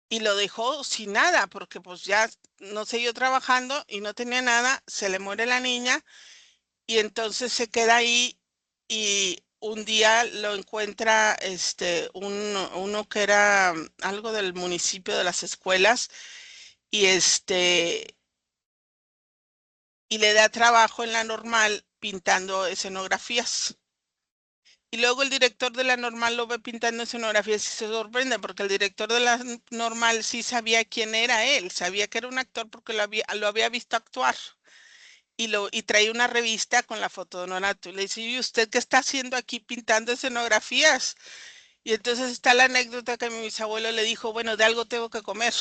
y lo dejó sin nada, porque pues ya no siguió trabajando y no tenía nada, se le muere la niña y entonces se queda ahí y un día lo encuentra uno que era algo del municipio de las escuelas y y le da trabajo en la normal pintando escenografías. Y luego el director de la normal lo ve pintando escenografías y se sorprende porque el director de la normal sí sabía quién era él, sabía que era un actor porque lo había visto actuar. Y trae una revista con la foto de Nonato. Y le dice, ¿y usted qué está haciendo aquí pintando escenografías? Y entonces está la anécdota que mi bisabuelo le dijo, bueno, de algo tengo que comer,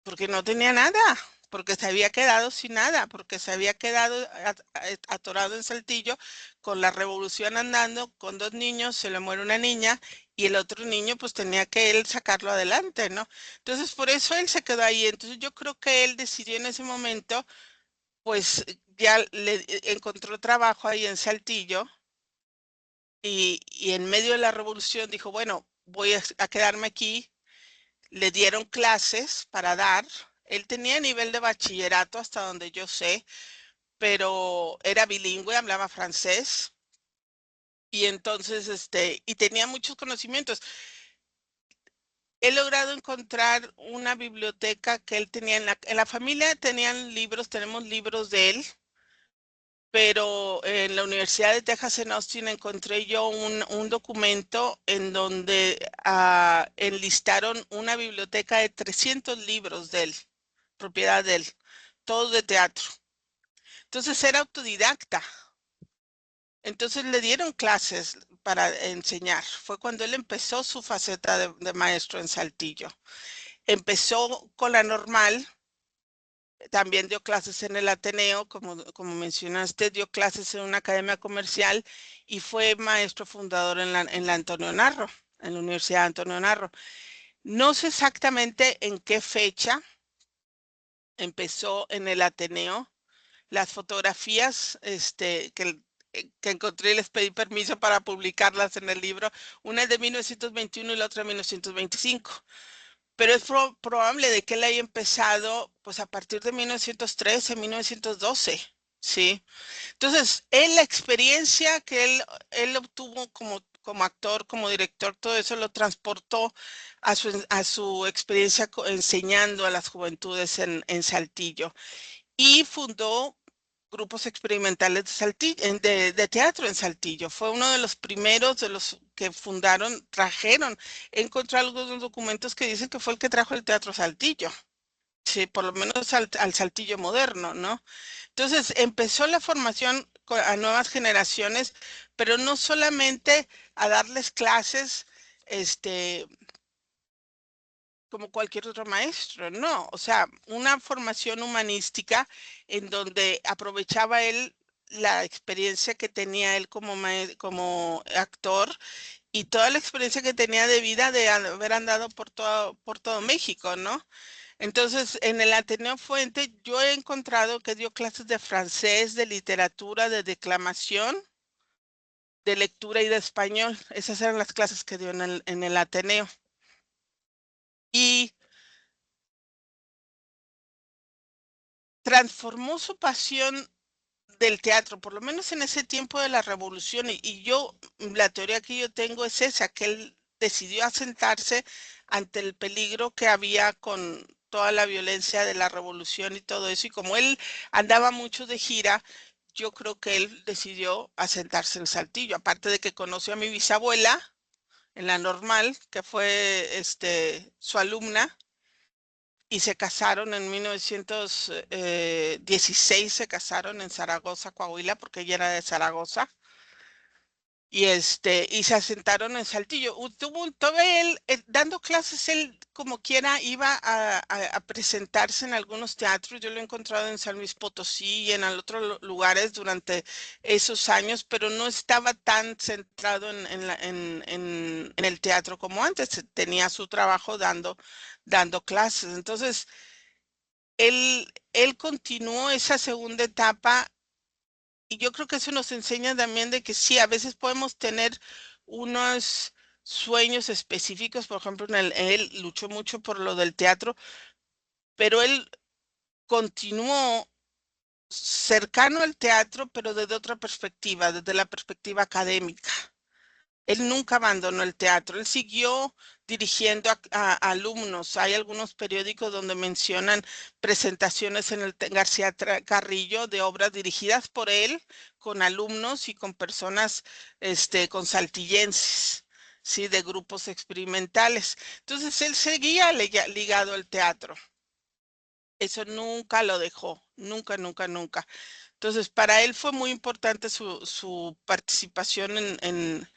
porque no tenía nada, porque se había quedado sin nada, porque se había quedado atorado en Saltillo con la revolución andando, con dos niños, se le muere una niña y el otro niño pues tenía que él sacarlo adelante, ¿no? Entonces por eso él se quedó ahí. Entonces yo creo que él decidió en ese momento pues ya le encontró trabajo ahí en Saltillo y en medio de la revolución dijo, bueno, voy a quedarme aquí. Le dieron clases para dar. Él tenía nivel de bachillerato hasta donde yo sé, pero era bilingüe, hablaba francés y entonces, y tenía muchos conocimientos. He logrado encontrar una biblioteca que él tenía en la familia, tenían libros, tenemos libros de él pero en la Universidad de Texas en Austin encontré yo un documento en donde enlistaron una biblioteca de 300 libros de él, propiedad de él, todo de teatro. Entonces era autodidacta. Entonces le dieron clases para enseñar. Fue cuando él empezó su faceta de maestro en Saltillo. Empezó con la normal, también dio clases en el Ateneo, como mencionaste, dio clases en una academia comercial y fue maestro fundador en la Antonio Narro, en la Universidad de Antonio Narro. No sé exactamente en qué fecha empezó en el Ateneo. Las fotografías que encontré, les pedí permiso para publicarlas en el libro. Una es de 1921 y la otra de 1925. Pero es probable de que él haya empezado pues a partir de 1913, 1912, ¿sí? Entonces, él, la experiencia que él obtuvo como actor, como director, todo eso lo transportó a su experiencia enseñando a las juventudes en Saltillo y fundó grupos experimentales de teatro en Saltillo. Fue uno de los primeros de los que trajeron. He encontrado algunos documentos que dicen que fue el que trajo el teatro a Saltillo. Sí, por lo menos al Saltillo moderno, ¿no? Entonces empezó la formación a nuevas generaciones, pero no solamente a darles clases, este, como cualquier otro maestro, no, o sea, una formación humanística en donde aprovechaba él la experiencia que tenía él como actor y toda la experiencia que tenía de vida de haber andado por todo México, ¿no? Entonces, en el Ateneo Fuente yo he encontrado que dio clases de francés, de literatura, de declamación, de lectura y de español. Esas eran las clases que dio en el Ateneo. Y transformó su pasión del teatro, por lo menos en ese tiempo de la revolución, y la teoría que yo tengo es esa, que él decidió asentarse ante el peligro que había con toda la violencia de la revolución y todo eso, y como él andaba mucho de gira, yo creo que él decidió asentarse en Saltillo, aparte de que conoció a mi bisabuela en la normal, que fue su alumna, y se casaron en 1916, se casaron en Zaragoza, Coahuila, porque ella era de Zaragoza. Y se asentaron en Saltillo. Todavía él, dando clases, él como quiera iba a presentarse en algunos teatros. Yo lo he encontrado en San Luis Potosí y en otros lugares durante esos años, pero no estaba tan centrado en el teatro como antes. Tenía su trabajo dando clases. Entonces, él continuó esa segunda etapa y yo creo que eso nos enseña también de que sí, a veces podemos tener unos sueños específicos, por ejemplo, él luchó mucho por lo del teatro, pero él continuó cercano al teatro, pero desde otra perspectiva, desde la perspectiva académica. Él nunca abandonó el teatro, él siguió dirigiendo a alumnos. Hay algunos periódicos donde mencionan presentaciones en el García Carrillo de obras dirigidas por él, con alumnos y con personas, con saltillenses, ¿sí? De grupos experimentales. Entonces él seguía ligado al teatro. Eso nunca lo dejó, nunca, nunca, nunca. Entonces, para él fue muy importante su participación en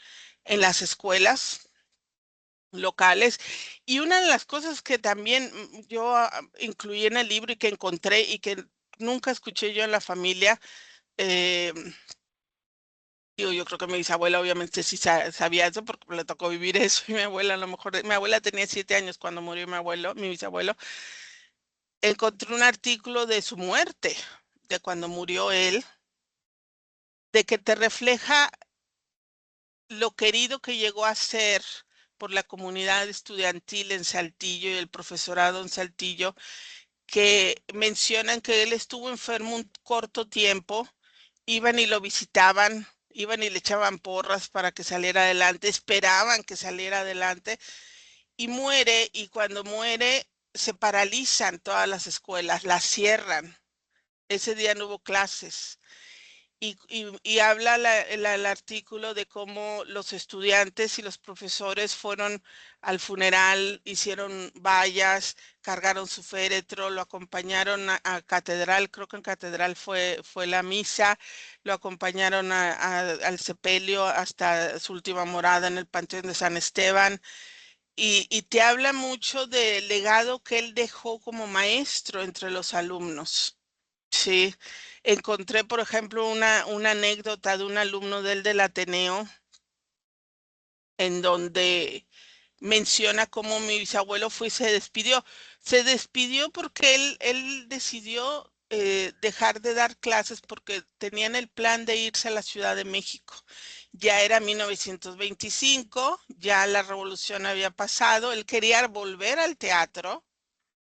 las escuelas locales. Y una de las cosas que también yo incluí en el libro y que encontré y que nunca escuché yo en la familia, eh, yo creo que mi bisabuela obviamente sí sabía eso porque le tocó vivir eso y mi abuela a lo mejor, mi abuela tenía 7 años cuando murió mi bisabuelo, encontré un artículo de su muerte, de cuando murió él, de que te refleja lo querido que llegó a ser por la comunidad estudiantil en Saltillo y el profesorado en Saltillo, que mencionan que él estuvo enfermo un corto tiempo, iban y lo visitaban, iban y le echaban porras para que saliera adelante, esperaban que saliera adelante y muere, y cuando muere se paralizan todas las escuelas, las cierran. Ese día no hubo clases. y habla el artículo de cómo los estudiantes y los profesores fueron al funeral, hicieron vallas, cargaron su féretro, lo acompañaron a catedral, creo que en catedral fue la misa, lo acompañaron al sepelio hasta su última morada en el Panteón de San Esteban. Y te habla mucho del legado que él dejó como maestro entre los alumnos. Sí, encontré, por ejemplo, una anécdota de un alumno del Ateneo, en donde menciona cómo mi bisabuelo fue y se despidió. Se despidió porque él decidió dejar de dar clases porque tenían el plan de irse a la Ciudad de México. Ya era 1925, ya la revolución había pasado, él quería volver al teatro.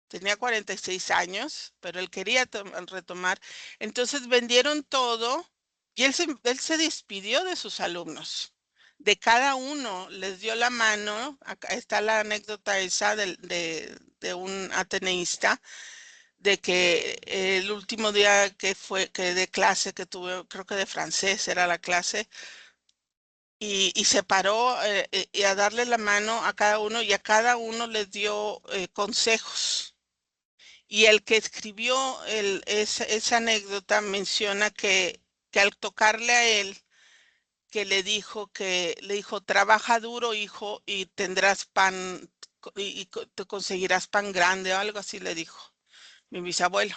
Tenía 46 años, pero él quería retomar. Entonces vendieron todo y él se despidió de sus alumnos. De cada uno les dio la mano. Acá está la anécdota esa de un ateneísta, de que el último día que de clase que tuve, creo que de francés era la clase, y se paró y a darle la mano a cada uno y a cada uno les dio consejos. Y el que escribió esa anécdota menciona que al tocarle a él, le dijo, trabaja duro, hijo, y tendrás pan, te conseguirás pan grande, o algo así le dijo mi bisabuelo.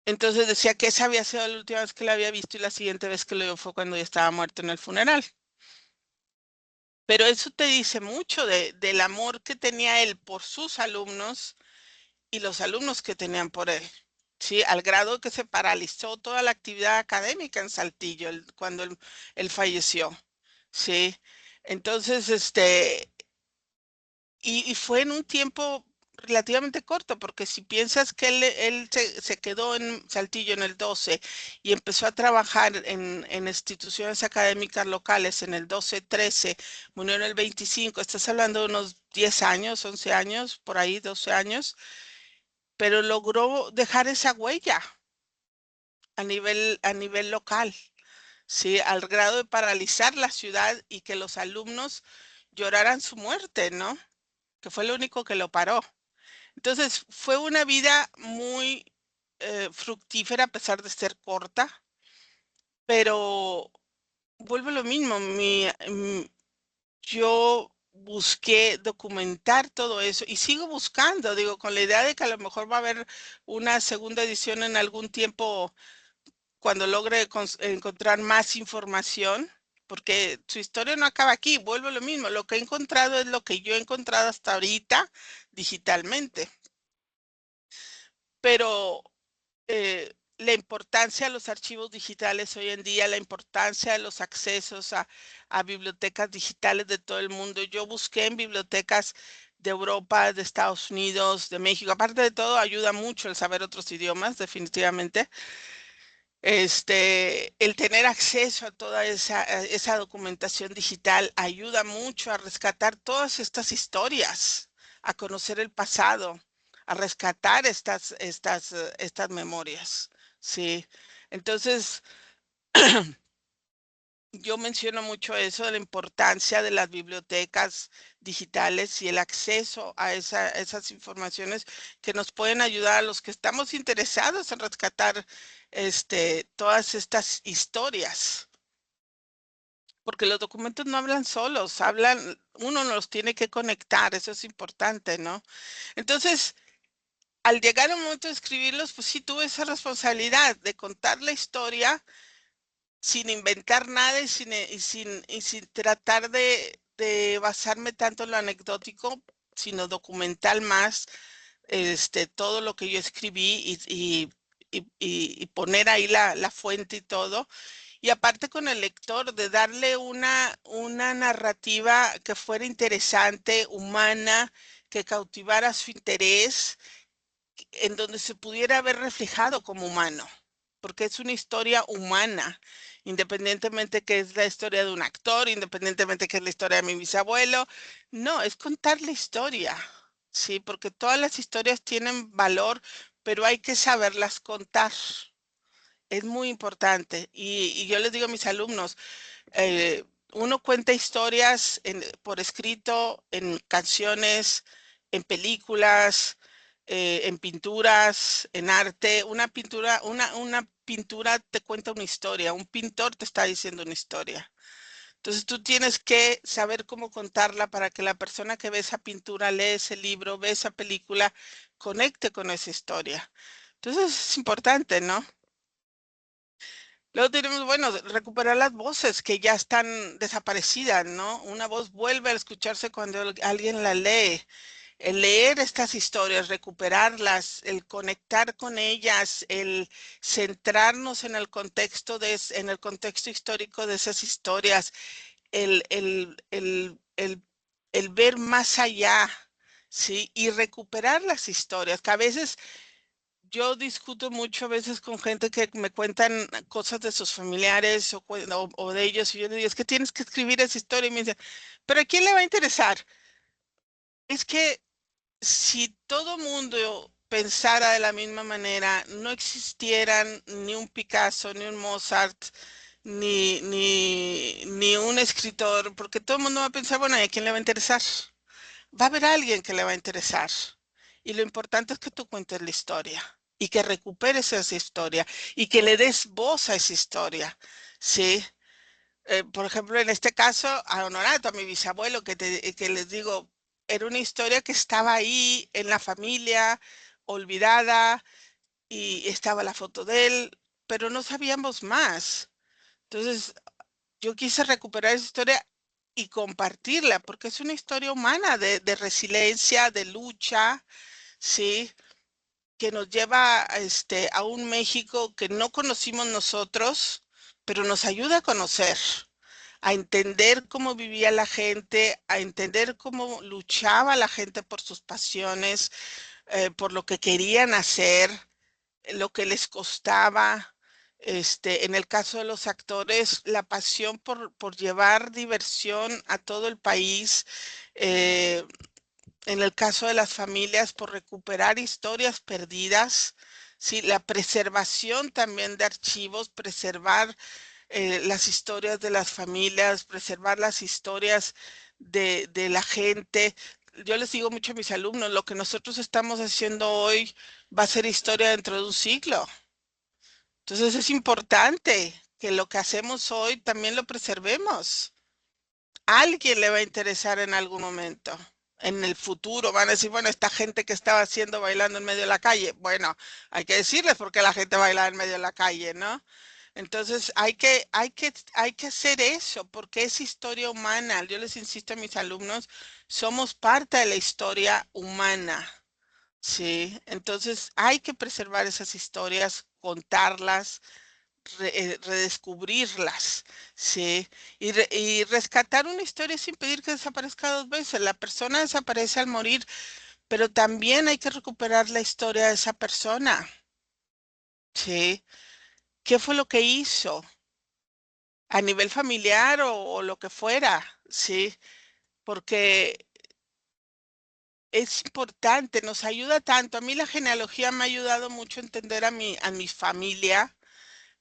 Entonces decía que esa había sido la última vez que la había visto y la siguiente vez que lo vio fue cuando ya estaba muerto en el funeral. Pero eso te dice mucho del amor que tenía él por sus alumnos y los alumnos que tenían por él, ¿sí? Al grado que se paralizó toda la actividad académica en Saltillo cuando él falleció, ¿sí? Entonces, y fue en un tiempo relativamente corto, porque si piensas que él se quedó en Saltillo en el 12 y empezó a trabajar en instituciones académicas locales en el 12-13, murió en el 25, estás hablando de unos 10 años, 11 años, por ahí 12 años, pero logró dejar esa huella a nivel local, ¿sí? Al grado de paralizar la ciudad y que los alumnos lloraran su muerte, ¿no? Que fue lo único que lo paró. Entonces, fue una vida muy fructífera a pesar de ser corta, pero vuelvo a lo mismo, yo busqué documentar todo eso y sigo buscando, digo, con la idea de que a lo mejor va a haber una segunda edición en algún tiempo cuando logre encontrar más información, porque su historia no acaba aquí, vuelvo a lo mismo, lo que he encontrado es lo que yo he encontrado hasta ahorita digitalmente, pero la importancia de los archivos digitales hoy en día, la importancia de los accesos a bibliotecas digitales de todo el mundo. Yo busqué en bibliotecas de Europa, de Estados Unidos, de México. Aparte de todo, ayuda mucho el saber otros idiomas, definitivamente. El tener acceso a toda esa documentación digital ayuda mucho a rescatar todas estas historias, a conocer el pasado, a rescatar estas memorias, ¿sí? Entonces, yo menciono mucho eso de la importancia de las bibliotecas digitales y el acceso a esas informaciones que nos pueden ayudar a los que estamos interesados en rescatar todas estas historias. Porque los documentos no hablan solos, uno los tiene que conectar, eso es importante, ¿no? Entonces, al llegar el momento de escribirlos, pues sí tuve esa responsabilidad de contar la historia sin inventar nada y sin tratar de basarme tanto en lo anecdótico, sino documental más, todo lo que yo escribí y poner ahí la fuente y todo. Y aparte con el lector, de darle una narrativa que fuera interesante, humana, que cautivara su interés, en donde se pudiera ver reflejado como humano, porque es una historia humana, independientemente que es la historia de un actor, independientemente que es la historia de mi bisabuelo. No, es contar la historia, sí, porque todas las historias tienen valor, pero hay que saberlas contar. es muy importante. Y yo les digo a mis alumnos, eh, uno cuenta historias por escrito, en canciones, en películas, en pinturas, en arte. Una pintura te cuenta una historia, un pintor te está diciendo una historia. Entonces tú tienes que saber cómo contarla para que la persona que ve esa pintura, lee ese libro, ve esa película, conecte con esa historia. Entonces es importante, ¿no? Luego tenemos, bueno, recuperar las voces que ya están desaparecidas, ¿no? Una voz vuelve a escucharse cuando alguien la lee. El leer estas historias, recuperarlas, el conectar con ellas, el centrarnos en el contexto en el contexto histórico de esas historias, el, el, el, el, el ver más allá, ¿sí? Y recuperar las historias, que a veces yo discuto mucho a veces con gente que me cuentan cosas de sus familiares o de ellos, y yo les digo, es que tienes que escribir esa historia, y me dicen, pero ¿a quién le va a interesar? Es que si todo mundo pensara de la misma manera, no existieran ni un Picasso, ni un Mozart, ni un escritor, porque todo el mundo va a pensar, bueno, ¿y a quién le va a interesar? Va a haber alguien que le va a interesar. Y lo importante es que tú cuentes la historia y que recuperes esa historia y que le des voz a esa historia. ¿Sí? Por ejemplo, en este caso, a Honorato, a mi bisabuelo, que les digo, era una historia que estaba ahí en la familia, olvidada, y estaba la foto de él, pero no sabíamos más. Entonces, yo quise recuperar esa historia y compartirla, porque es una historia humana de resiliencia, de lucha, ¿sí? Que nos lleva a un México que no conocimos nosotros, pero nos ayuda a conocer, a entender cómo vivía la gente, a entender cómo luchaba la gente por sus pasiones, por lo que querían hacer, lo que les costaba. En el caso de los actores, la pasión por llevar diversión a todo el país. eh, en el caso de las familias, por recuperar historias perdidas, ¿sí? La preservación también de archivos, preservar las historias de las familias, preservar las historias de la gente. Yo les digo mucho a mis alumnos, lo que nosotros estamos haciendo hoy va a ser historia dentro de un siglo. Entonces es importante que lo que hacemos hoy también lo preservemos. A alguien le va a interesar en algún momento. En el futuro van a decir, bueno, esta gente que estaba haciendo bailando en medio de la calle. Bueno, hay que decirles por qué la gente baila en medio de la calle, ¿no? Entonces hay que hacer eso porque es historia humana. Yo les insisto a mis alumnos, somos parte de la historia humana, ¿sí? Entonces hay que preservar esas historias, contarlas, redescubrirlas, ¿sí? Y rescatar una historia sin pedir que desaparezca dos veces. La persona desaparece al morir, pero también hay que recuperar la historia de esa persona, ¿sí? ¿Qué fue lo que hizo a nivel familiar o lo que fuera? ¿Sí? Porque es importante, nos ayuda tanto. A mí la genealogía me ha ayudado mucho a entender a mi familia.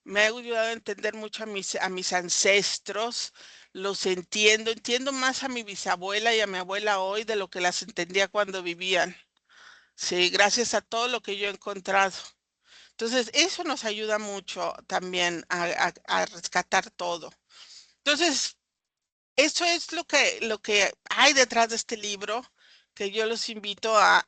Me ha ayudado a entender mucho a mis ancestros, los entiendo, entiendo más a mi bisabuela y a mi abuela hoy de lo que las entendía cuando vivían. Sí, gracias a todo lo que yo he encontrado. Entonces, eso nos ayuda mucho también a rescatar todo. Entonces, eso es lo que hay detrás de este libro, que yo los invito a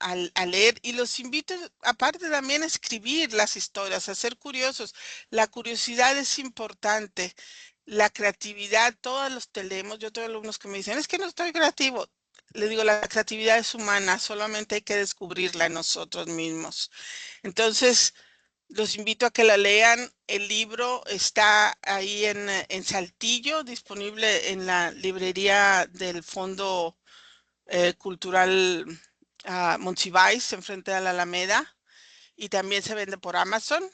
leer y los invito aparte también a escribir las historias, a ser curiosos. La curiosidad es importante, la creatividad, todos los tenemos. Yo tengo alumnos que me dicen, es que no estoy creativo. Le digo, la creatividad es humana, solamente hay que descubrirla en nosotros mismos. Entonces, los invito a que la lean. El libro está ahí en Saltillo, disponible en la librería del Fondo Cultural Monsiváis, enfrente de la Alameda, y también se vende por Amazon.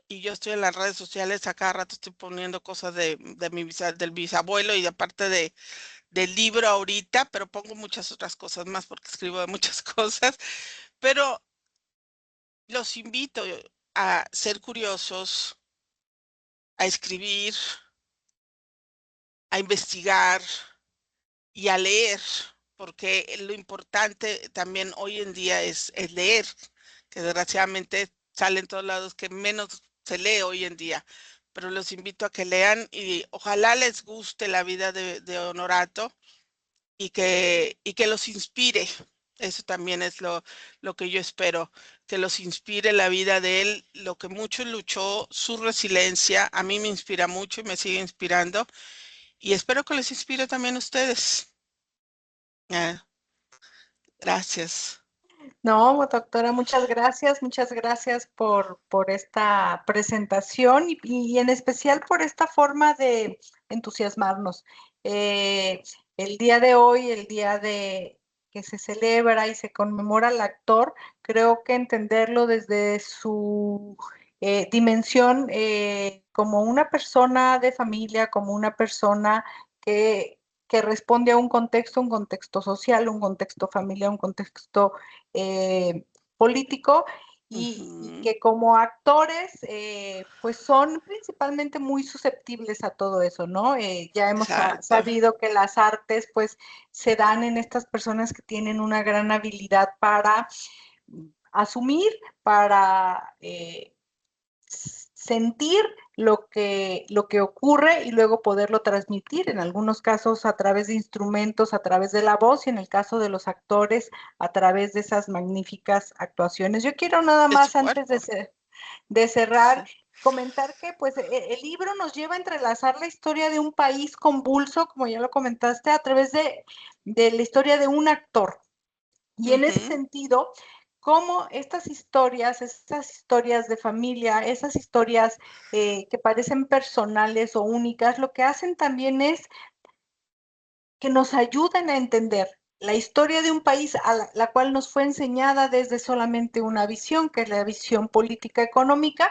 Y yo estoy en las redes sociales, a cada rato estoy poniendo cosas del bisabuelo y aparte del libro ahorita, pero pongo muchas otras cosas más porque escribo de muchas cosas. Pero los invito a ser curiosos, a escribir, a investigar y a leer, porque lo importante también hoy en día es leer, que desgraciadamente sale en todos lados que menos se lee hoy en día. Pero los invito a que lean y ojalá les guste la vida de Honorato y que los inspire. Eso también es lo que yo espero, que los inspire la vida de él, lo que mucho luchó, su resiliencia, a mí me inspira mucho y me sigue inspirando, y espero que les inspire también a ustedes. Ah, gracias. No, doctora, muchas gracias por esta presentación y en especial por esta forma de entusiasmarnos. Eh, el día de hoy, el día de que se celebra y se conmemora al actor, creo que entenderlo desde su dimensión como una persona de familia, como una persona que, que responde a un contexto social, un contexto familiar, un contexto político y Ujú. que como actores pues son principalmente muy susceptibles a todo eso, ¿no? Ya hemos Exacto. sabido que las artes pues se dan en estas personas que tienen una gran habilidad para asumir, para sentir lo que ocurre y luego poderlo transmitir, en algunos casos a través de instrumentos, a través de la voz y en el caso de los actores a través de esas magníficas actuaciones. Yo quiero nada De su más antes cuerpo. de cerrar Sí. comentar que pues el libro nos lleva a entrelazar la historia de un país convulso, como ya lo comentaste, a través de la historia de un actor. Y en ese Ujú, sentido, cómo estas historias de familia, esas historias que parecen personales o únicas, lo que hacen también es que nos ayuden a entender la historia de un país a la cual nos fue enseñada desde solamente una visión, que es la visión política económica,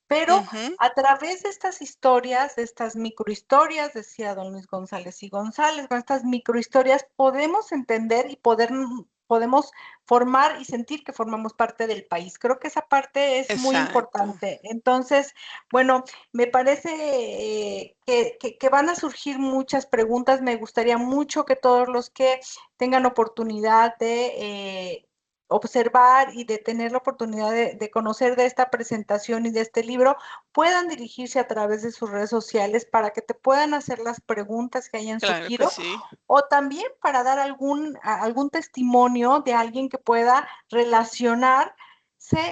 pero ujú. a través de estas historias, de estas microhistorias, decía don Luis González y González, con estas microhistorias podemos entender y podemos formar y sentir que formamos parte del país. Creo que esa parte es muy Exacto. importante. Entonces, bueno, me parece que van a surgir muchas preguntas. Me gustaría mucho que todos los que tengan oportunidad de observar y de tener la oportunidad de conocer de esta presentación y de este libro, puedan dirigirse a través de sus redes sociales para que te puedan hacer las preguntas que hayan Claro que surgido sí. o también para dar algún testimonio de alguien que pueda relacionarse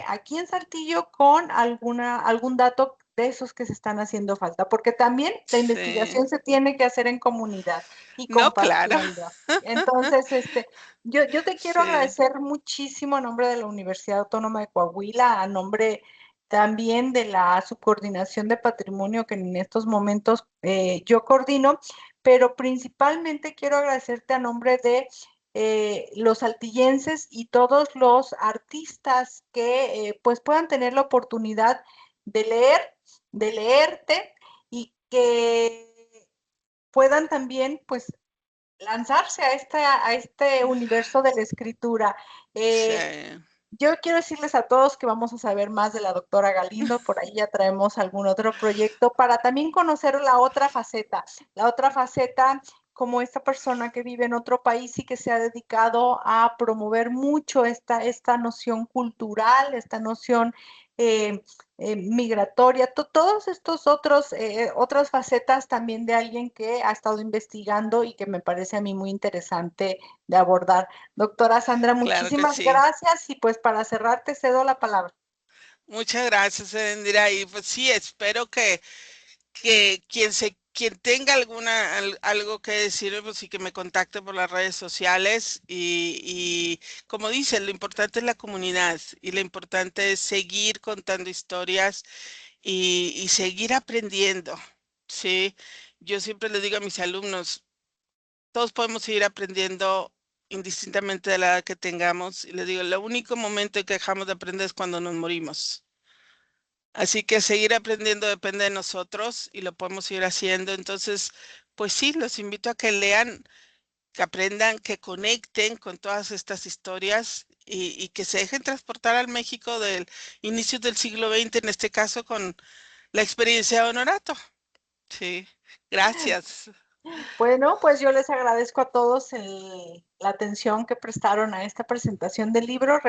aquí en Saltillo con algún dato de esos que se están haciendo falta, porque también la Sí. investigación se tiene que hacer en comunidad y No, claro. compartiendo. Entonces, yo te quiero Sí, agradecer muchísimo a nombre de la Universidad Autónoma de Coahuila, a nombre también de la Subcoordinación de Patrimonio que en estos momentos yo coordino, pero principalmente quiero agradecerte a nombre de los saltillenses y todos los artistas que pues puedan tener la oportunidad de leer, de leerte y que puedan también pues lanzarse a este universo de la escritura. Eh, sí. yo quiero decirles a todos que vamos a saber más de la doctora Galindo, por ahí ya traemos algún otro proyecto para también conocer la otra faceta como esta persona que vive en otro país y que se ha dedicado a promover mucho esta noción cultural, esta noción eh, migratoria, todos estos otras facetas también de alguien que ha estado investigando y que me parece a mí muy interesante de abordar. Doctora Sandra, Claro que muchísimas sí. gracias y pues para cerrar te cedo la palabra. Muchas gracias, Erendira. Y pues sí, espero que quien tenga algo que decirme, pues sí que me contacte por las redes sociales y como dicen, lo importante es la comunidad y lo importante es seguir contando historias y seguir aprendiendo, ¿sí? Yo siempre les digo a mis alumnos, todos podemos seguir aprendiendo indistintamente de la edad que tengamos y les digo, el único momento en que dejamos de aprender es cuando nos morimos. Así que seguir aprendiendo depende de nosotros y lo podemos seguir haciendo. Entonces, pues sí, los invito a que lean, que aprendan, que conecten con todas estas historias y que se dejen transportar al México del inicio del siglo XX, en este caso con la experiencia de Honorato. Sí, gracias. Bueno, pues yo les agradezco a todos la atención que prestaron a esta presentación del libro.